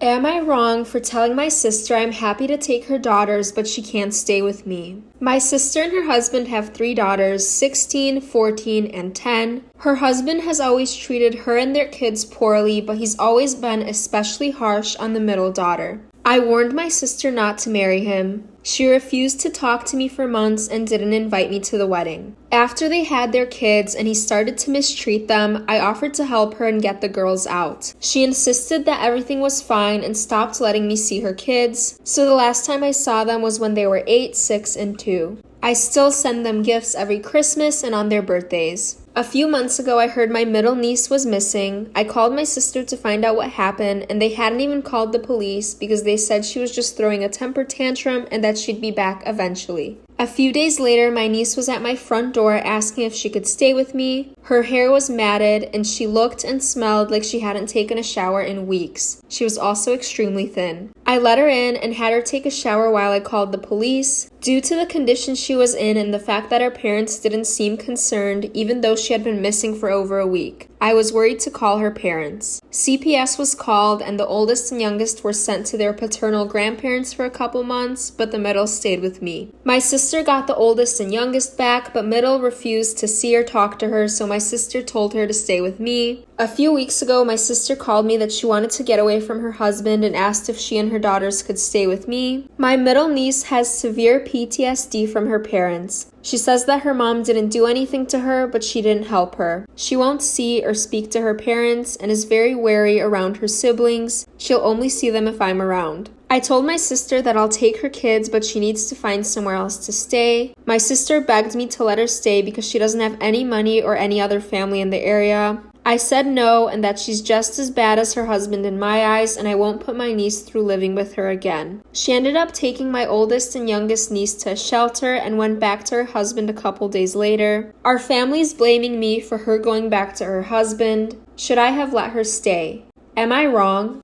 Am I wrong for telling my sister I'm happy to take her daughters, but she can't stay with me? My sister and her husband have 3 daughters, 16, 14, and 10. Her husband has always treated her and their kids poorly, but he's always been especially harsh on the middle daughter. I warned my sister not to marry him. She refused to talk to me for months and didn't invite me to the wedding. After they had their kids and he started to mistreat them, I offered to help her and get the girls out. She insisted that everything was fine and stopped letting me see her kids, so the last time I saw them was when they were 8, 6, and 2. I still send them gifts every Christmas and on their birthdays. A few months ago, I heard my middle niece was missing. I called my sister to find out what happened, and they hadn't even called the police because they said she was just throwing a temper tantrum and that she'd be back eventually. A few days later, my niece was at my front door asking if she could stay with me. Her hair was matted, and she looked and smelled like she hadn't taken a shower in weeks. She was also extremely thin. I let her in and had her take a shower while I called the police. Due to the condition she was in and the fact that her parents didn't seem concerned, even though she had been missing for over a week, I was worried to call her parents. CPS was called, and the oldest and youngest were sent to their paternal grandparents for a couple months, but the middle stayed with me. My sister got the oldest and youngest back, but middle refused to see or talk to her, so my sister told her to stay with me. A few weeks ago, my sister called me that she wanted to get away from her husband and asked if she and her daughters could stay with me. My middle niece has severe PTSD from her parents. She says that her mom didn't do anything to her, but she didn't help her. She won't see or speak to her parents and is very wary around her siblings. She'll only see them if I'm around. I told my sister that I'll take her kids, but she needs to find somewhere else to stay. My sister begged me to let her stay because she doesn't have any money or any other family in the area. I said no and that she's just as bad as her husband in my eyes, and I won't put my niece through living with her again. She ended up taking my oldest and youngest niece to a shelter and went back to her husband a couple days later. Our family's blaming me for her going back to her husband. Should I have let her stay? Am I wrong?